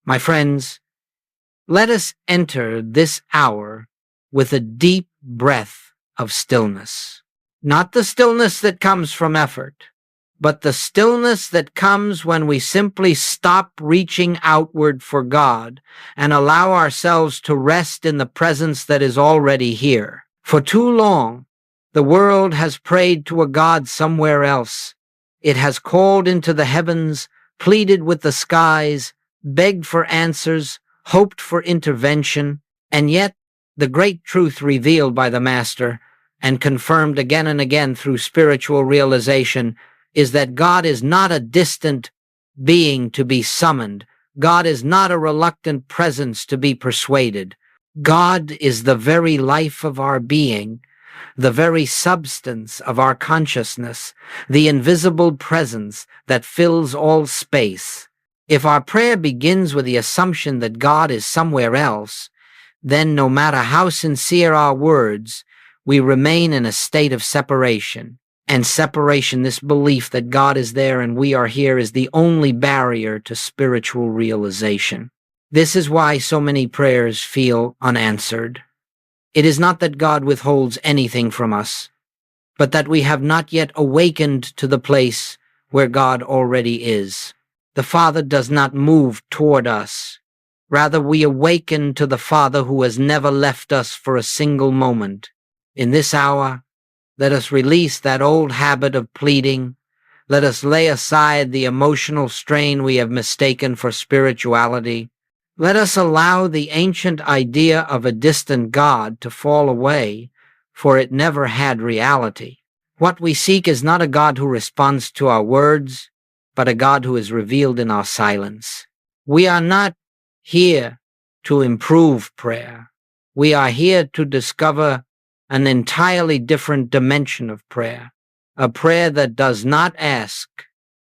My friends, let us enter this hour with a deep breath of stillness. Not the stillness that comes from effort, but the stillness that comes when we simply stop reaching outward for God and allow ourselves to rest in the presence that is already here. For too long, the world has prayed to a God somewhere else. It has called into the heavens, pleaded with the skies, begged for answers, hoped for intervention, and yet the great truth revealed by the Master and confirmed again and again through spiritual realization is that God is not a distant being to be summoned. God is not a reluctant presence to be persuaded. God is the very life of our being, the very substance of our consciousness, the invisible presence that fills all space. If our prayer begins with the assumption that God is somewhere else, then no matter how sincere our words, we remain in a state of separation. And separation, this belief that God is there and we are here, is the only barrier to spiritual realization. This is why so many prayers feel unanswered. It is not that God withholds anything from us, but that we have not yet awakened to the place where God already is. The Father does not move toward us. Rather, we awaken to the Father who has never left us for a single moment. In this hour, let us release that old habit of pleading. Let us lay aside the emotional strain we have mistaken for spirituality. Let us allow the ancient idea of a distant God to fall away, for it never had reality. What we seek is not a God who responds to our words, but a God who is revealed in our silence. We are not here to improve prayer. We are here to discover an entirely different dimension of prayer, a prayer that does not ask,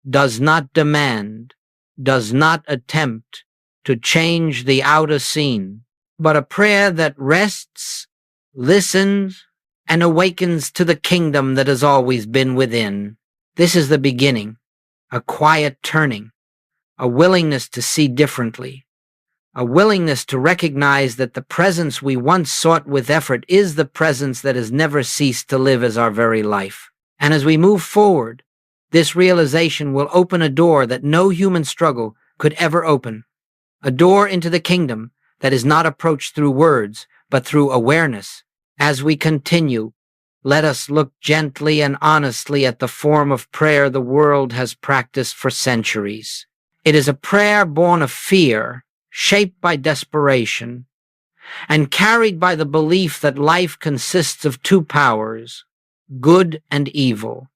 does not demand, does not attempt to change the outer scene, but a prayer that rests, listens, and awakens to the kingdom that has always been within. This is the beginning, a quiet turning, a willingness to see differently, a willingness to recognize that the presence we once sought with effort is the presence that has never ceased to live as our very life. And as we move forward, this realization will open a door that no human struggle could ever open, a door into the kingdom that is not approached through words, but through awareness. As we continue, let us look gently and honestly at the form of prayer the world has practiced for centuries. It is a prayer born of fear, shaped by desperation, and carried by the belief that life consists of two powers, good and evil,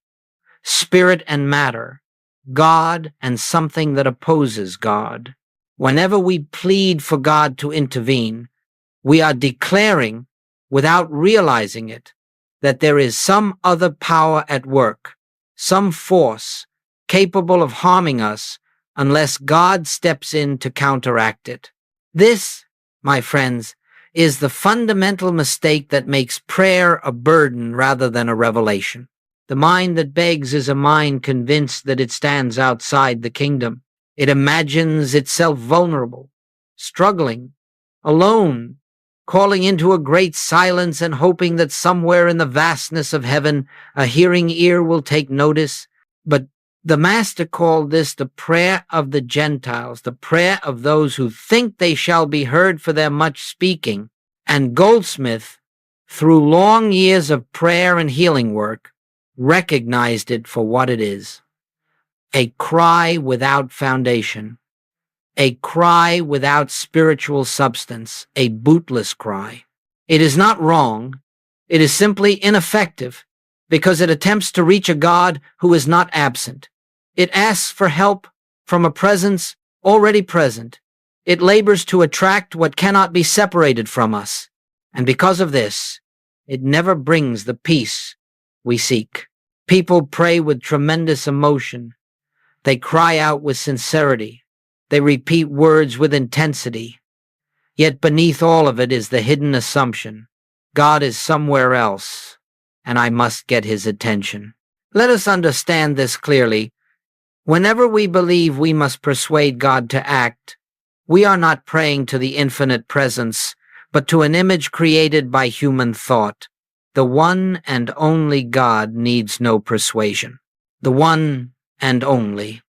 spirit and matter, God and something that opposes God. Whenever we plead for God to intervene, we are declaring, without realizing it, that there is some other power at work, some force capable of harming us unless God steps in to counteract it. This, my friends, is the fundamental mistake that makes prayer a burden rather than a revelation. The mind that begs is a mind convinced that it stands outside the kingdom. It imagines itself vulnerable, struggling, alone, calling into a great silence and hoping that somewhere in the vastness of heaven a hearing ear will take notice. But the Master called this the prayer of the Gentiles, the prayer of those who think they shall be heard for their much speaking. And Goldsmith, through long years of prayer and healing work, recognized it for what it is: a cry without foundation, a cry without spiritual substance, a bootless cry. It is not wrong, it is simply ineffective, because it attempts to reach a God who is not absent. It asks for help from a presence already present. It labors to attract what cannot be separated from us, and because of this, it never brings the peace we seek. People pray with tremendous emotion. They cry out with sincerity. They repeat words with intensity. Yet beneath all of it is the hidden assumption: God is somewhere else, and I must get his attention. Let us understand this clearly. Whenever we believe we must persuade God to act, We are not praying to the infinite presence, but to an image created by human thought. The one and only God needs no persuasion. The one and only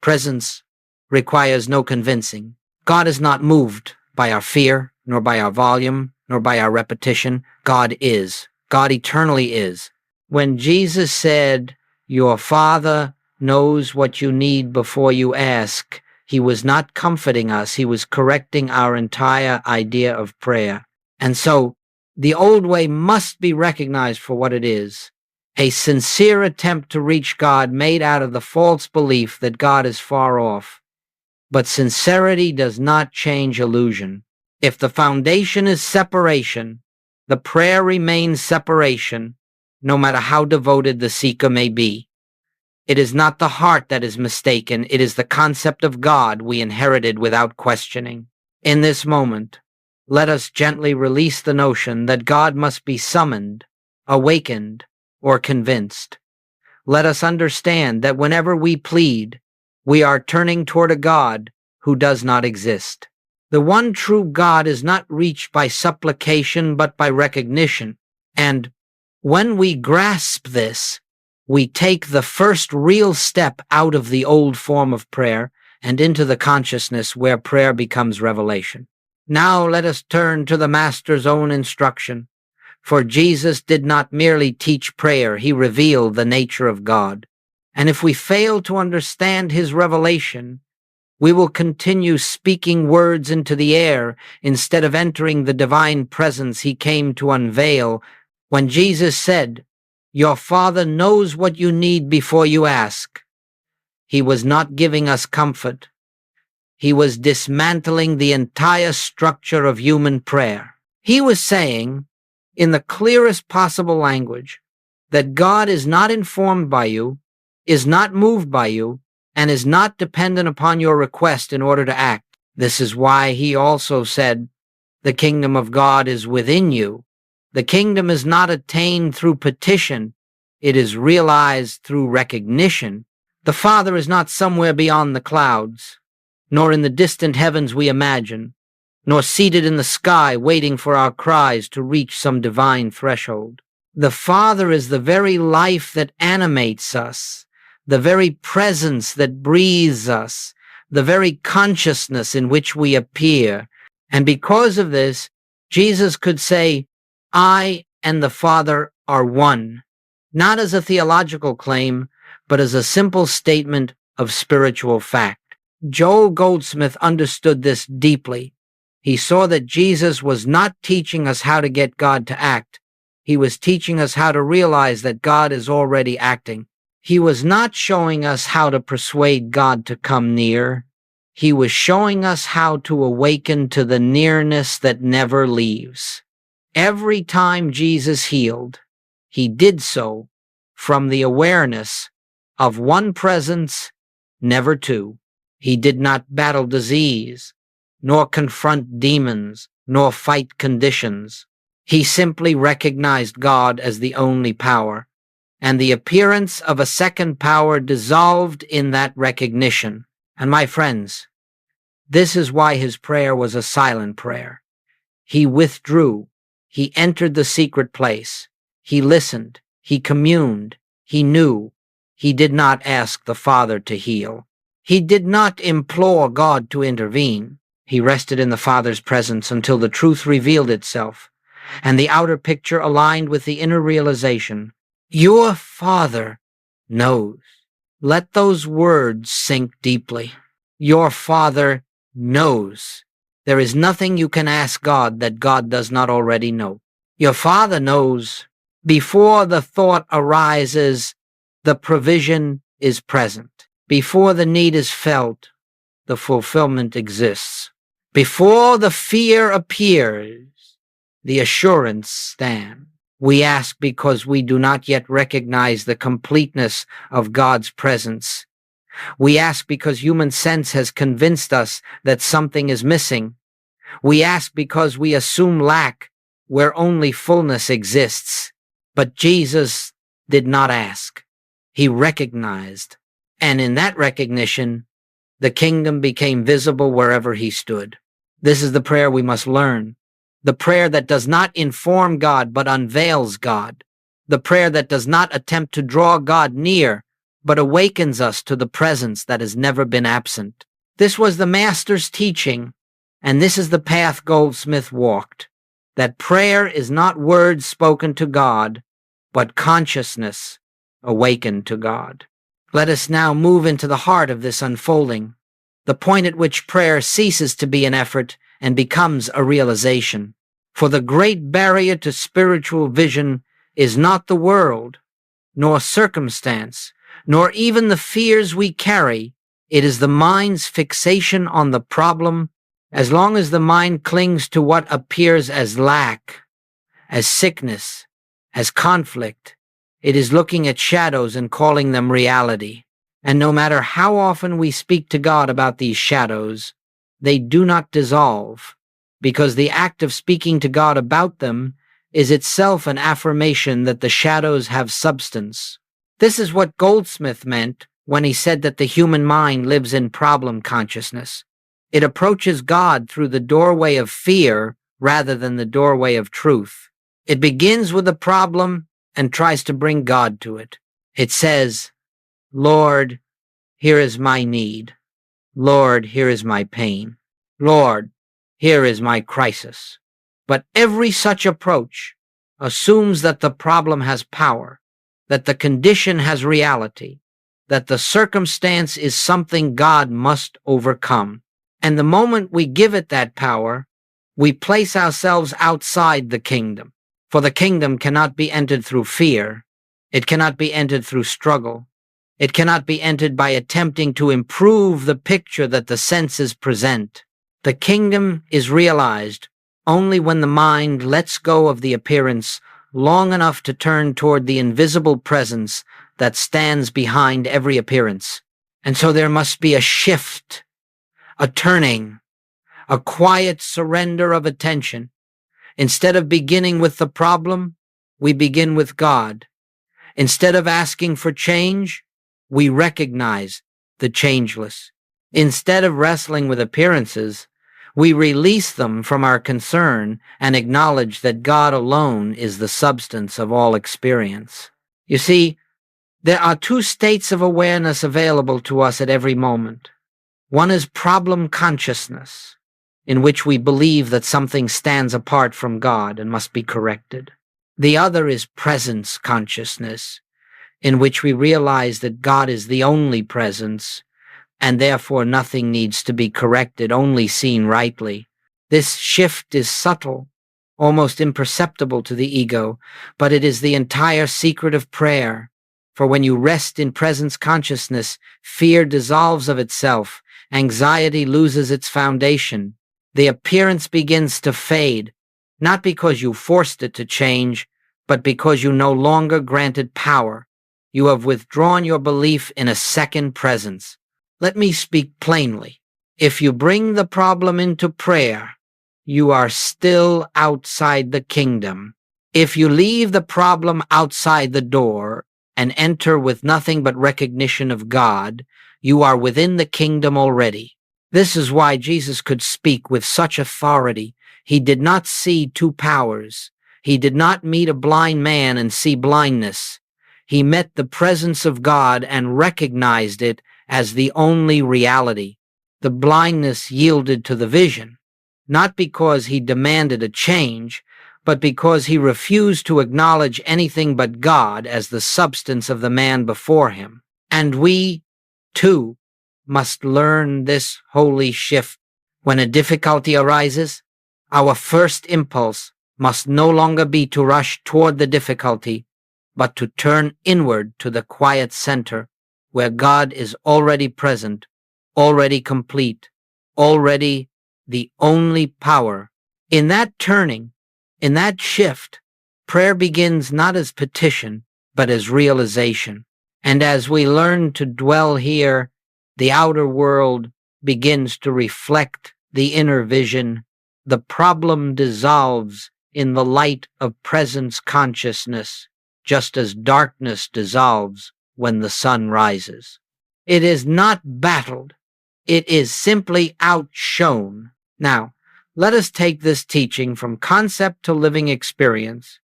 presence requires no convincing. God is not moved by our fear, nor by our volume, nor by our repetition. God is. God eternally is. When Jesus said, "Your Father knows what you need before you ask," he was not comforting us, he was correcting our entire idea of prayer. And so, the old way must be recognized for what it is: a sincere attempt to reach God made out of the false belief that God is far off. But sincerity does not change illusion. If the foundation is separation, the prayer remains separation, no matter how devoted the seeker may be. It is not the heart that is mistaken, it is the concept of God we inherited without questioning. In this moment, let us gently release the notion that God must be summoned, awakened, or convinced. Let us understand that whenever we plead, we are turning toward a God who does not exist. The one true God is not reached by supplication but by recognition. And when we grasp this, we take the first real step out of the old form of prayer and into the consciousness where prayer becomes revelation. Now let us turn to the Master's own instruction. For Jesus did not merely teach prayer, he revealed the nature of God. And if we fail to understand his revelation, we will continue speaking words into the air instead of entering the divine presence he came to unveil. When Jesus said, "Your Father knows what you need before you ask," he was not giving us comfort. He was dismantling the entire structure of human prayer. He was saying, in the clearest possible language, that God is not informed by you, is not moved by you, and is not dependent upon your request in order to act. This is why he also said, "The kingdom of God is within you." The kingdom is not attained through petition, it is realized through recognition. The Father is not somewhere beyond the clouds, nor in the distant heavens we imagine, nor seated in the sky waiting for our cries to reach some divine threshold. The Father is the very life that animates us, the very presence that breathes us, the very consciousness in which we appear. And because of this, Jesus could say, "I and the Father are one," not as a theological claim, but as a simple statement of spiritual fact. Joel Goldsmith understood this deeply. He saw that Jesus was not teaching us how to get God to act. He was teaching us how to realize that God is already acting. He was not showing us how to persuade God to come near. He was showing us how to awaken to the nearness that never leaves. Every time Jesus healed, he did so from the awareness of one presence, never two. He did not battle disease, nor confront demons, nor fight conditions. He simply recognized God as the only power, and the appearance of a second power dissolved in that recognition. And my friends, this is why his prayer was a silent prayer. He withdrew. He entered the secret place. He listened. He communed. He knew. He did not ask the Father to heal. He did not implore God to intervene. He rested in the Father's presence until the truth revealed itself, and the outer picture aligned with the inner realization. Your Father knows. Let those words sink deeply. Your Father knows. There is nothing you can ask God that God does not already know. Your Father knows. Before the thought arises, the provision is present. Before the need is felt, the fulfillment exists. Before the fear appears, the assurance stands. We ask because we do not yet recognize the completeness of God's presence. We ask because human sense has convinced us that something is missing. We ask because we assume lack where only fullness exists. But Jesus did not ask. He recognized. And in that recognition, The kingdom became visible wherever he stood. This is the prayer we must learn. The prayer that does not inform God but unveils God. The prayer that does not attempt to draw God near but awakens us to the presence that has never been absent. This was the Master's teaching, and this is the path Goldsmith walked. That prayer is not words spoken to God, but consciousness awakened to God. Let us now move into the heart of this unfolding, the point at which prayer ceases to be an effort and becomes a realization. For the great barrier to spiritual vision is not the world, nor circumstance, nor even the fears we carry. It is the mind's fixation on the problem. As long as the mind clings to what appears as lack, as sickness, as conflict, it is looking at shadows and calling them reality. And no matter how often we speak to God about these shadows, they do not dissolve, because the act of speaking to God about them is itself an affirmation that the shadows have substance. This is what Goldsmith meant when he said that the human mind lives in problem consciousness. It approaches God through the doorway of fear rather than the doorway of truth. It begins with a problem and tries to bring God to it. It says, "Lord, here is my need. Lord, here is my pain. Lord, here is my crisis." But every such approach assumes that the problem has power, that the condition has reality, that the circumstance is something God must overcome. And the moment we give it that power, we place ourselves outside the kingdom. For the kingdom cannot be entered through fear. It cannot be entered through struggle. It cannot be entered by attempting to improve the picture that the senses present. The kingdom is realized only when the mind lets go of the appearance long enough to turn toward the invisible presence that stands behind every appearance. And so there must be a shift, a turning, a quiet surrender of attention. Instead of beginning with the problem, we begin with God. Instead of asking for change, we recognize the changeless. Instead of wrestling with appearances, we release them from our concern and acknowledge that God alone is the substance of all experience. You see, there are two states of awareness available to us at every moment. One is problem consciousness, in which we believe that something stands apart from God and must be corrected. The other is presence consciousness, in which we realize that God is the only presence, and therefore nothing needs to be corrected, only seen rightly. This shift is subtle, almost imperceptible to the ego, but it is the entire secret of prayer. For when you rest in presence consciousness, fear dissolves of itself, anxiety loses its foundation. The appearance begins to fade, not because you forced it to change, but because you no longer granted power. You have withdrawn your belief in a second presence. Let me speak plainly. If you bring the problem into prayer, you are still outside the kingdom. If you leave the problem outside the door and enter with nothing but recognition of God, you are within the kingdom already. This is why Jesus could speak with such authority. He did not see two powers. He did not meet a blind man and see blindness. He met the presence of God and recognized it as the only reality. The blindness yielded to the vision, not because he demanded a change, but because he refused to acknowledge anything but God as the substance of the man before him. And we, too, must learn this holy shift. When a difficulty arises, our first impulse must no longer be to rush toward the difficulty, but to turn inward to the quiet center where God is already present, already complete, already the only power. In that turning, in that shift, prayer begins not as petition, but as realization. And as we learn to dwell here, the outer world begins to reflect the inner vision. The problem dissolves in the light of presence consciousness, just as darkness dissolves when the sun rises. It is not battled, It is simply outshone. Now, let us take this teaching from concept to living experience,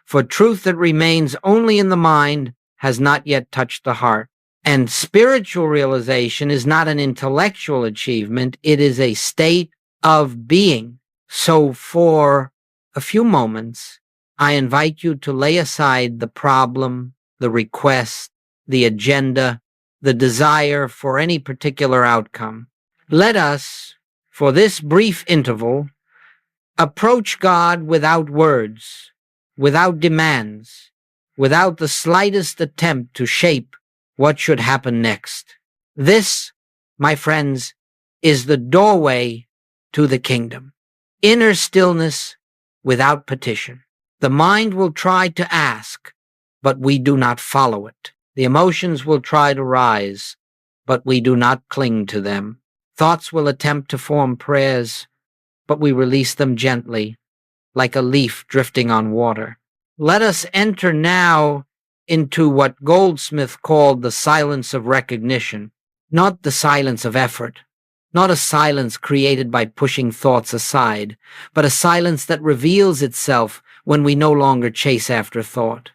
for truth that remains only in the mind has not yet touched the heart. And spiritual realization is not an intellectual achievement, it is a state of being. So for a few moments, I invite you to lay aside the problem, the request, the agenda, the desire for any particular outcome. Let us, for this brief interval, approach God without words, without demands, without the slightest attempt to shape what should happen next. This, my friends, is the doorway to the kingdom. Inner stillness without petition. The mind will try to ask, but we do not follow it. The emotions will try to rise, but we do not cling to them. Thoughts will attempt to form prayers, but we release them gently, like a leaf drifting on water. Let us enter now into what Goldsmith called the silence of recognition, not the silence of effort, not a silence created by pushing thoughts aside, but a silence that reveals itself when we no longer chase after thought.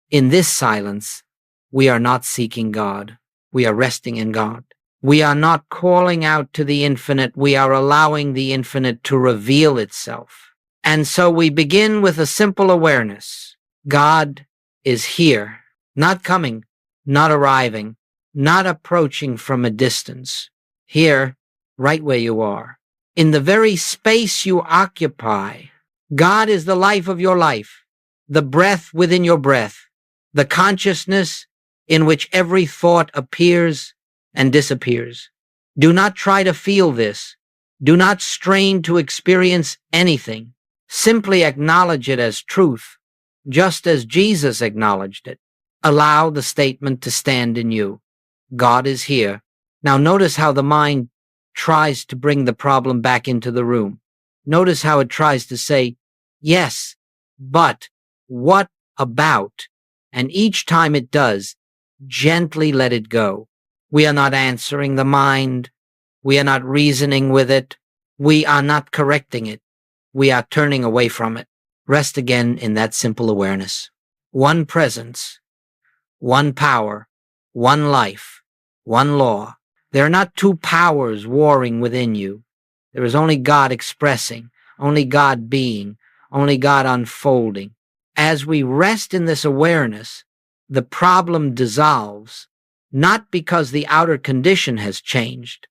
In this silence, we are not seeking God. We are resting in God. We are not calling out to the infinite. We are allowing the infinite to reveal itself. And so we begin with a simple awareness. God is here, not coming, not arriving, not approaching from a distance. Here, right where you are. In the very space you occupy, God is the life of your life, the breath within your breath, the consciousness in which every thought appears and disappears. Do not try to feel this. Do not strain to experience anything. Simply acknowledge it as truth, just as Jesus acknowledged it. Allow the statement to stand in you. God is here. Now notice how the mind tries to bring the problem back into the room. Notice how it tries to say, yes, but what about? And each time it does, gently let it go. We are not answering the mind. We are not reasoning with it. We are not correcting it. We are turning away from it. Rest again in that simple awareness. One presence, one power, one life, one law. There are not two powers warring within you. There is only God expressing, only God being, only God unfolding. As we rest in this awareness, the problem dissolves, not because the outer condition has changed,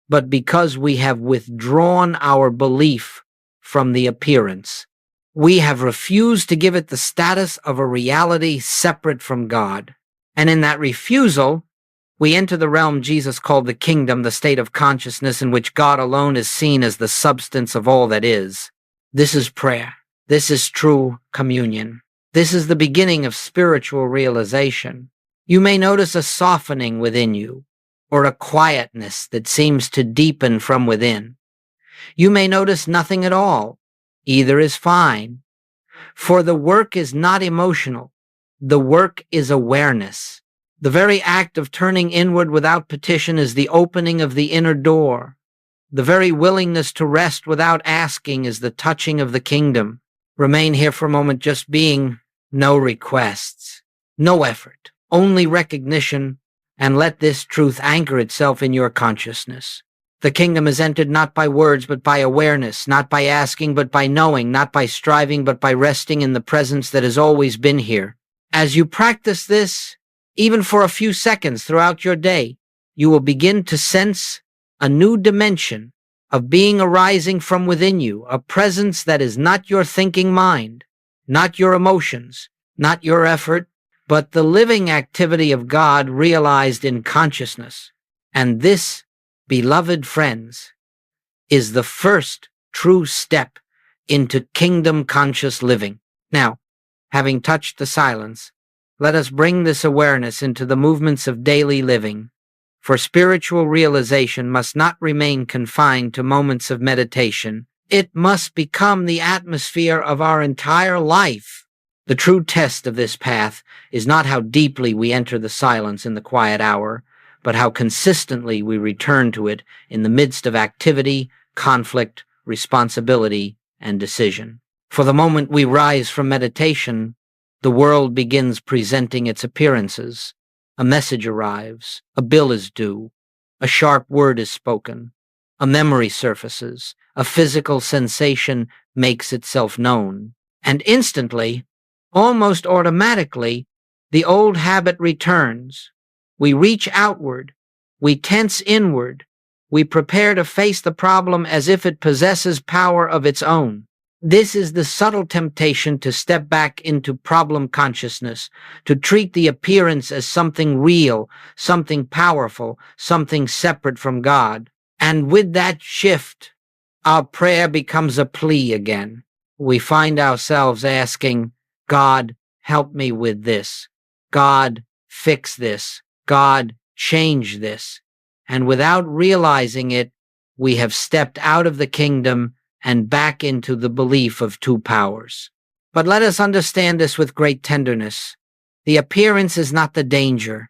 but because we have withdrawn our belief from the appearance. We have refused to give it the status of a reality separate from God. And in that refusal, we enter the realm Jesus called the kingdom, the state of consciousness in which God alone is seen as the substance of all that is. This is prayer. This is true communion. This is the beginning of spiritual realization. You may notice a softening within you, or a quietness that seems to deepen from within. You may notice nothing at all. Either is fine. For the work is not emotional. The work is awareness. The very act of turning inward without petition is the opening of the inner door. The very willingness to rest without asking is the touching of the kingdom. Remain here for a moment just being. No requests, no effort, only recognition, and let this truth anchor itself in your consciousness. The kingdom is entered not by words but by awareness, not by asking but by knowing, not by striving but by resting in the presence that has always been here. As you practice this, even for a few seconds throughout your day, you will begin to sense a new dimension of being arising from within you, a presence that is not your thinking mind, not your emotions, not your effort, but the living activity of God realized in consciousness. And this, beloved friends, is the first true step into kingdom-conscious living. Now, having touched the silence, let us bring this awareness into the movements of daily living, for spiritual realization must not remain confined to moments of meditation. It must become the atmosphere of our entire life. The true test of this path is not how deeply we enter the silence in the quiet hour, but how consistently we return to it in the midst of activity, conflict, responsibility, and decision. For the moment we rise from meditation, the world begins presenting its appearances. A message arrives, a bill is due, a sharp word is spoken, a memory surfaces, a physical sensation makes itself known, and instantly, almost automatically, the old habit returns. We reach outward, we tense inward, we prepare to face the problem as if it possesses power of its own. This is the subtle temptation to step back into problem consciousness, to treat the appearance as something real, something powerful, something separate from God. And with that shift, our prayer becomes a plea again. We find ourselves asking, God, help me with this. God, fix this. God, change this. And without realizing it, we have stepped out of the kingdom and back into the belief of two powers. But let us understand this with great tenderness. The appearance is not the danger.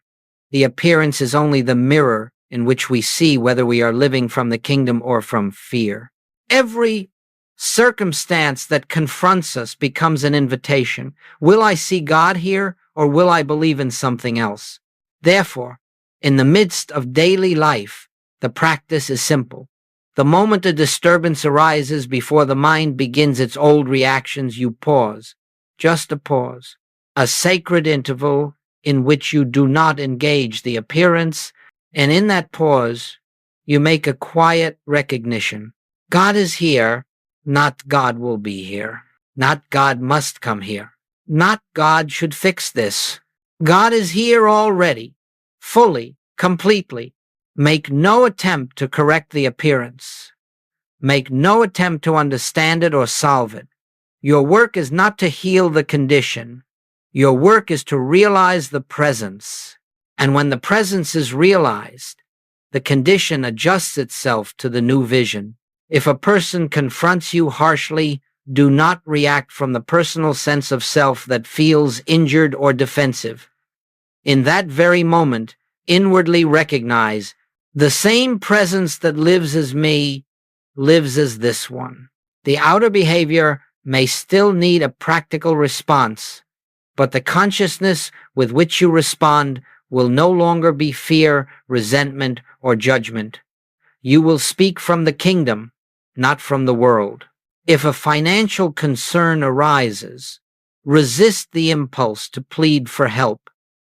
The appearance is only the mirror in which we see whether we are living from the kingdom or from fear. Every circumstance that confronts us becomes an invitation. Will I see God here, or will I believe in something else? Therefore, in the midst of daily life, the practice is simple. The moment a disturbance arises before the mind begins its old reactions, you pause. Just a pause. A sacred interval in which you do not engage the appearance, and in that pause, you make a quiet recognition. God is here, not God will be here. Not God must come here. Not God should fix this. God is here already, fully, completely. Make no attempt to correct the appearance. Make no attempt to understand it or solve it. Your work is not to heal the condition. Your work is to realize the presence. And when the presence is realized, the condition adjusts itself to the new vision. If a person confronts you harshly, do not react from the personal sense of self that feels injured or defensive. In that very moment, inwardly recognize the same presence that lives as me lives as this one. The outer behavior may still need a practical response, but the consciousness with which you respond will no longer be fear, resentment, or judgment. You will speak from the kingdom, not from the world. If a financial concern arises, resist the impulse to plead for help.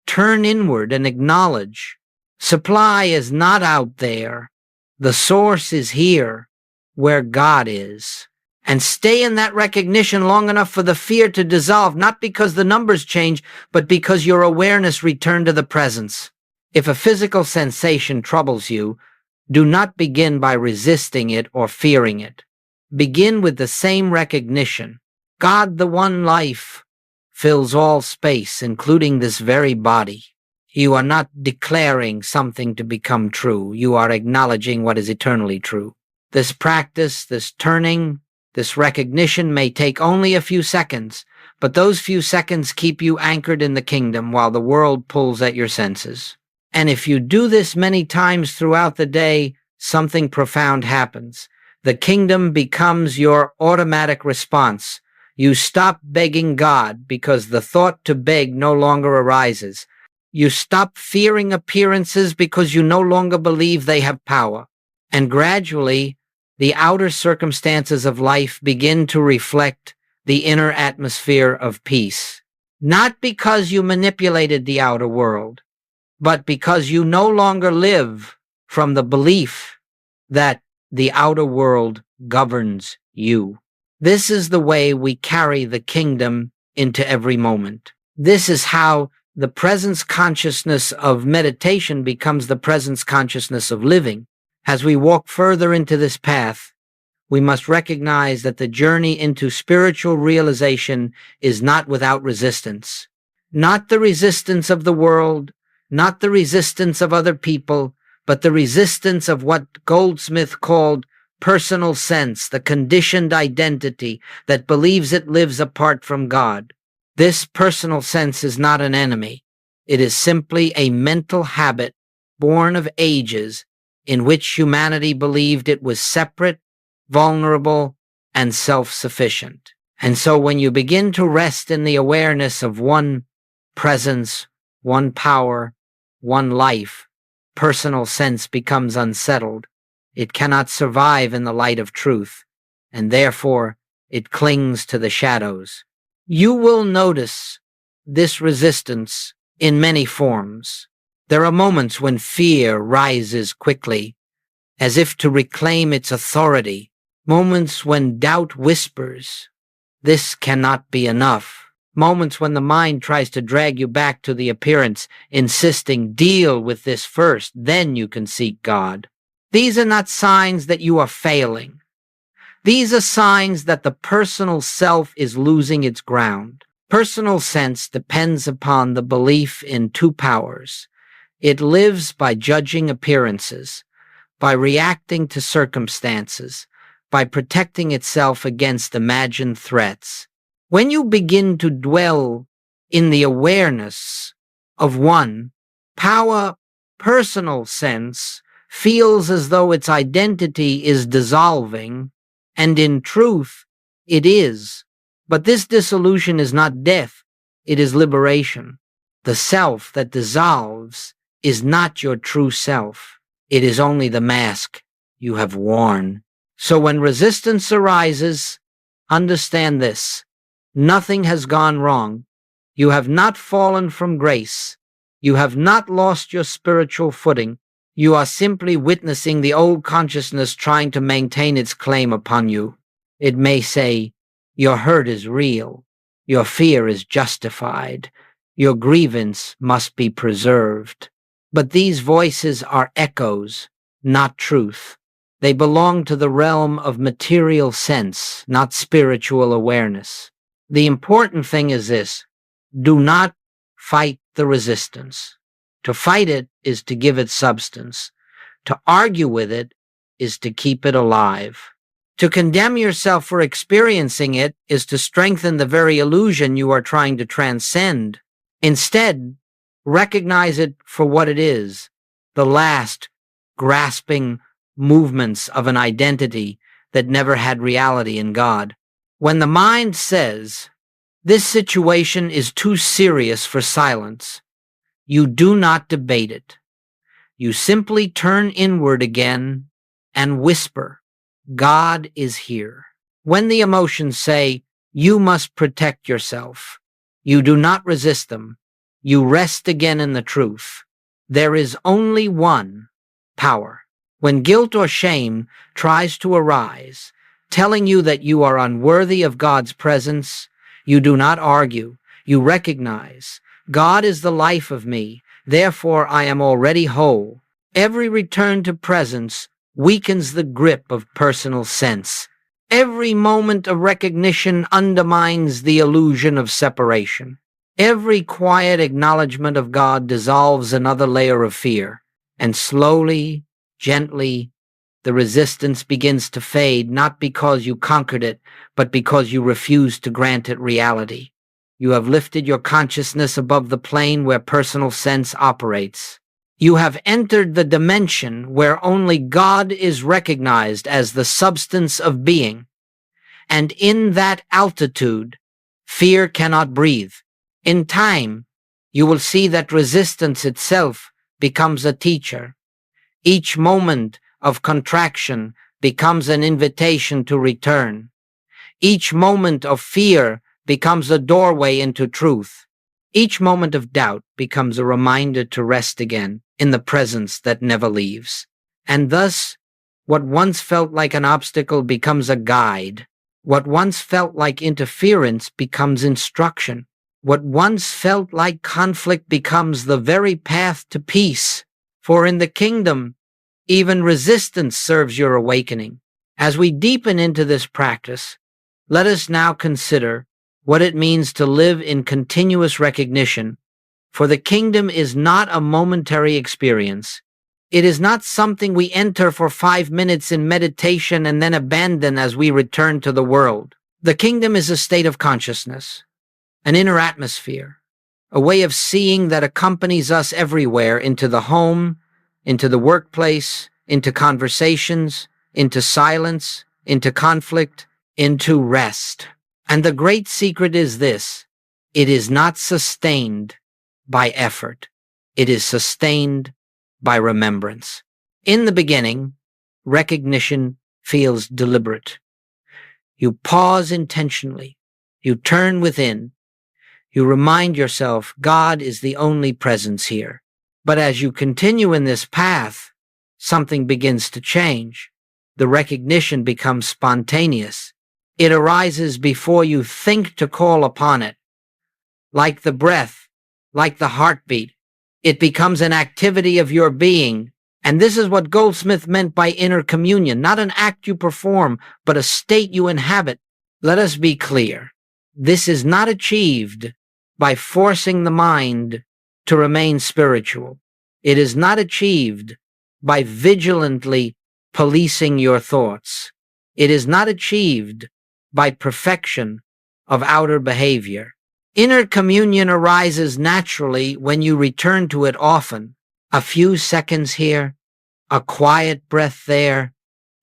Turn inward and acknowledge. Supply is not out there. The source is here, where God is. And stay in that recognition long enough for the fear to dissolve, not because the numbers change, but because your awareness returned to the presence. If a physical sensation troubles you, do not begin by resisting it or fearing it. Begin with the same recognition. God, the one life, fills all space, including this very body. You are not declaring something to become true. You are acknowledging what is eternally true. This practice, this turning, this recognition may take only a few seconds, but those few seconds keep you anchored in the kingdom while the world pulls at your senses. And if you do this many times throughout the day, something profound happens. The kingdom becomes your automatic response. You stop begging God because the thought to beg no longer arises. You stop fearing appearances because you no longer believe they have power. And gradually, the outer circumstances of life begin to reflect the inner atmosphere of peace. Not because you manipulated the outer world, but because you no longer live from the belief that the outer world governs you. This is the way we carry the kingdom into every moment. This is how the presence consciousness of meditation becomes the presence consciousness of living. As we walk further into this path, we must recognize that the journey into spiritual realization is not without resistance. Not the resistance of the world, not the resistance of other people, but the resistance of what Goldsmith called personal sense, the conditioned identity that believes it lives apart from God. This personal sense is not an enemy. It is simply a mental habit born of ages in which humanity believed it was separate, vulnerable, and self-sufficient. And so when you begin to rest in the awareness of one presence, one power, one life, personal sense becomes unsettled. It cannot survive in the light of truth, and therefore it clings to the shadows. You will notice this resistance in many forms. There are moments when fear rises quickly, as if to reclaim its authority, moments when doubt whispers, "This cannot be enough." Moments when the mind tries to drag you back to the appearance, insisting, "Deal with this first, then you can seek God." These are not signs that you are failing. These are signs that the personal self is losing its ground. Personal sense depends upon the belief in two powers. It lives by judging appearances, by reacting to circumstances, by protecting itself against imagined threats. When you begin to dwell in the awareness of one, power, personal sense, feels as though its identity is dissolving, and in truth, it is. But this dissolution is not death, it is liberation. The self that dissolves is not your true self. It is only the mask you have worn. So when resistance arises, understand this. Nothing has gone wrong. You have not fallen from grace. You have not lost your spiritual footing. You are simply witnessing the old consciousness trying to maintain its claim upon you. It may say, "Your hurt is real. Your fear is justified. Your grievance must be preserved." But these voices are echoes, not truth. They belong to the realm of material sense, not spiritual awareness. The important thing is this: do not fight the resistance. To fight it is to give it substance. To argue with it is to keep it alive. To condemn yourself for experiencing it is to strengthen the very illusion you are trying to transcend. Instead, recognize it for what it is, the last, grasping movements of an identity that never had reality in God. When the mind says, "This situation is too serious for silence," you do not debate it. You simply turn inward again and whisper, "God is here." When the emotions say, "You must protect yourself," you do not resist them. You rest again in the truth. There is only one power. When guilt or shame tries to arise, telling you that you are unworthy of God's presence, you do not argue. You recognize, "God is the life of me, therefore I am already whole." Every return to presence weakens the grip of personal sense. Every moment of recognition undermines the illusion of separation. Every quiet acknowledgement of God dissolves another layer of fear, and slowly, gently, the resistance begins to fade, not because you conquered it, but because you refuse to grant it reality. You have lifted your consciousness above the plane where personal sense operates. You have entered the dimension where only God is recognized as the substance of being. And in that altitude, fear cannot breathe. In time, you will see that resistance itself becomes a teacher. Each moment of contraction becomes an invitation to return. Each moment of fear becomes a doorway into truth. Each moment of doubt becomes a reminder to rest again in the presence that never leaves. And thus, what once felt like an obstacle becomes a guide. What once felt like interference becomes instruction. What once felt like conflict becomes the very path to peace. For in the kingdom, even resistance serves your awakening. As we deepen into this practice, let us now consider what it means to live in continuous recognition. For the kingdom is not a momentary experience. It is not something we enter for 5 minutes in meditation and then abandon as we return to the world. The kingdom is a state of consciousness, an inner atmosphere, a way of seeing that accompanies us everywhere, into the home, into the workplace, into conversations, into silence, into conflict, into rest. And the great secret is this: it is not sustained by effort. It is sustained by remembrance. In the beginning, recognition feels deliberate. You pause intentionally. You turn within. You remind yourself God is the only presence here. But as you continue in this path, something begins to change. The recognition becomes spontaneous. It arises before you think to call upon it. Like the breath, like the heartbeat, it becomes an activity of your being. And this is what Goldsmith meant by inner communion, not an act you perform, but a state you inhabit. Let us be clear. This is not achieved by forcing the mind to remain spiritual. It is not achieved by vigilantly policing your thoughts. It is not achieved by perfection of outer behavior. Inner communion arises naturally when you return to it often. A few seconds here, a quiet breath there,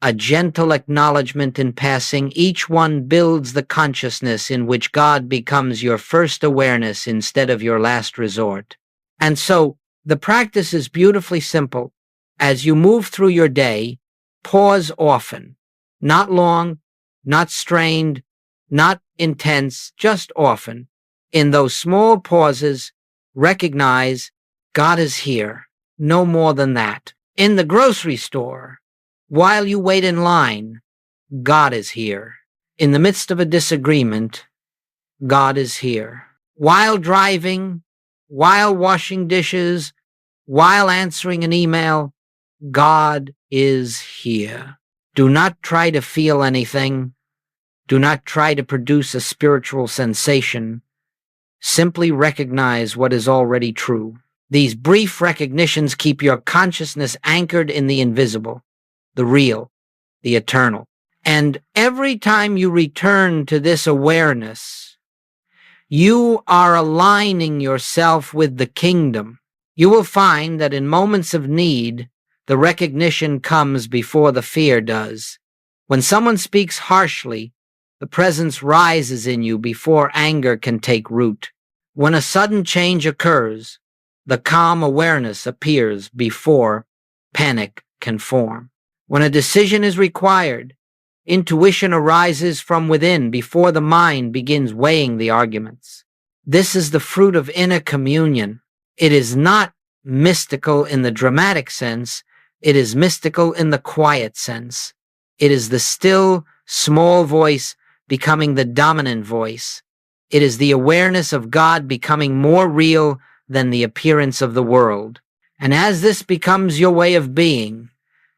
a gentle acknowledgement in passing, each one builds the consciousness in which God becomes your first awareness instead of your last resort. And so, the practice is beautifully simple. As you move through your day, pause often. Not long, not strained, not intense, just often. In those small pauses, recognize God is here. No more than that. In the grocery store, while you wait in line, God is here. In the midst of a disagreement, God is here. While driving, while washing dishes, while answering an email, God is here. Do not try to feel anything. Do not try to produce a spiritual sensation. Simply recognize what is already true. These brief recognitions keep your consciousness anchored in the invisible, the real, the eternal. And every time you return to this awareness, you are aligning yourself with the kingdom. You will find that in moments of need, the recognition comes before the fear does. When someone speaks harshly, the presence rises in you before anger can take root. When a sudden change occurs, the calm awareness appears before panic can form. When a decision is required, intuition arises from within before the mind begins weighing the arguments. This is the fruit of inner communion. It is not mystical in the dramatic sense. It is mystical in the quiet sense. It is the still, small voice becoming the dominant voice. It is the awareness of God becoming more real than the appearance of the world. And as this becomes your way of being,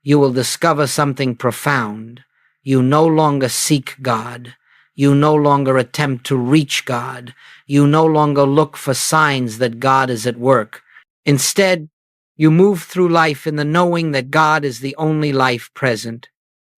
you will discover something profound. You no longer seek God. You no longer attempt to reach God. You no longer look for signs that God is at work. Instead, you move through life in the knowing that God is the only life present.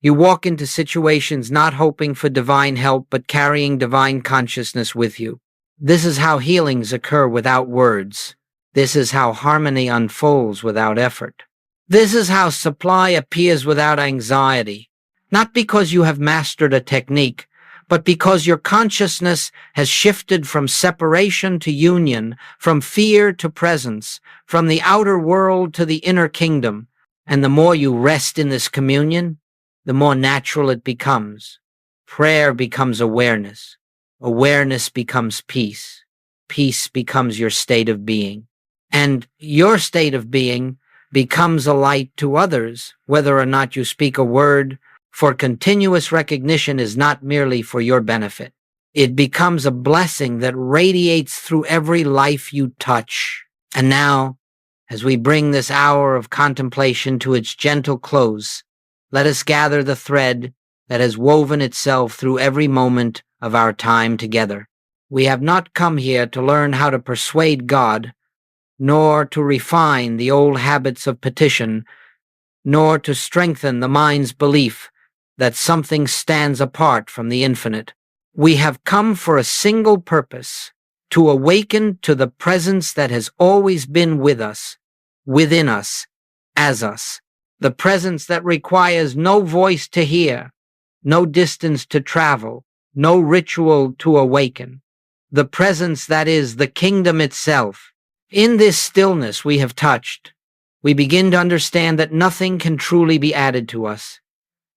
You walk into situations not hoping for divine help, but carrying divine consciousness with you. This is how healings occur without words. This is how harmony unfolds without effort. This is how supply appears without anxiety. Not because you have mastered a technique, but because your consciousness has shifted from separation to union, from fear to presence, from the outer world to the inner kingdom. And the more you rest in this communion, the more natural it becomes. Prayer becomes awareness. Awareness becomes peace. Peace becomes your state of being. And your state of being becomes a light to others, whether or not you speak a word, for continuous recognition is not merely for your benefit. It becomes a blessing that radiates through every life you touch. And now, as we bring this hour of contemplation to its gentle close, let us gather the thread that has woven itself through every moment of our time together. We have not come here to learn how to persuade God, nor to refine the old habits of petition, nor to strengthen the mind's belief that something stands apart from the infinite. We have come for a single purpose: to awaken to the presence that has always been with us, within us, as us, the presence that requires no voice to hear, no distance to travel, no ritual to awaken, the presence that is the kingdom itself. In this stillness we have touched, we begin to understand that nothing can truly be added to us,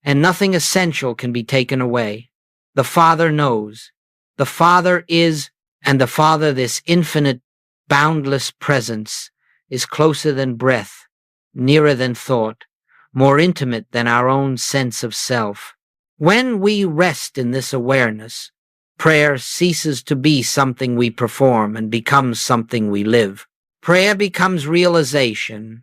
and nothing essential can be taken away. The Father knows. The Father is, and the Father, this infinite, boundless presence, is closer than breath, nearer than thought, more intimate than our own sense of self. When we rest in this awareness, prayer ceases to be something we perform and becomes something we live. Prayer becomes realization.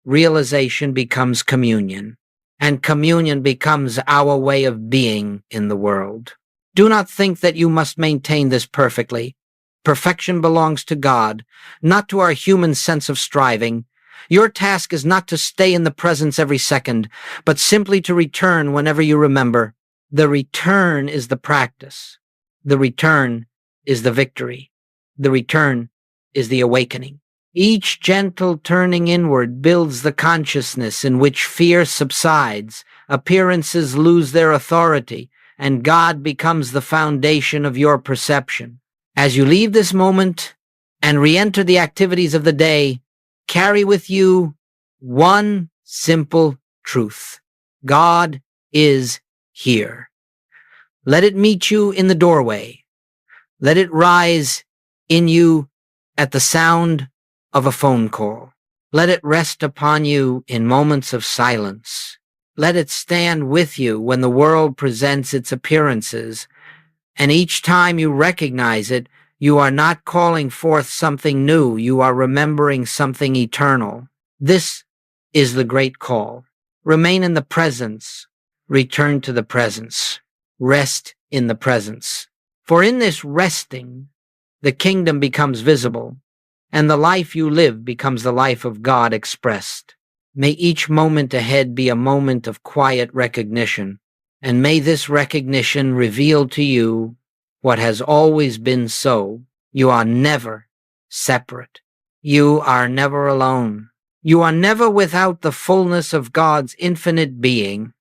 Realization becomes communion. And communion becomes our way of being in the world. Do not think that you must maintain this perfectly. Perfection belongs to God, not to our human sense of striving. Your task is not to stay in the presence every second, but simply to return whenever you remember. The return is the practice. The return is the victory. The return is the awakening. Each gentle turning inward builds the consciousness in which fear subsides, appearances lose their authority, and God becomes the foundation of your perception. As you leave this moment and re-enter the activities of the day, carry with you one simple truth. God is here. Let it meet you in the doorway. Let it rise in you at the sound of a phone call. Let it rest upon you in moments of silence. Let it stand with you when the world presents its appearances, and each time you recognize it, you are not calling forth something new, you are remembering something eternal. This is the great call. Remain in the presence. Return to the presence. Rest in the presence. For in this resting, the kingdom becomes visible, and the life you live becomes the life of God expressed. May each moment ahead be a moment of quiet recognition, and may this recognition reveal to you what has always been so. You are never separate. You are never alone. You are never without the fullness of God's infinite being.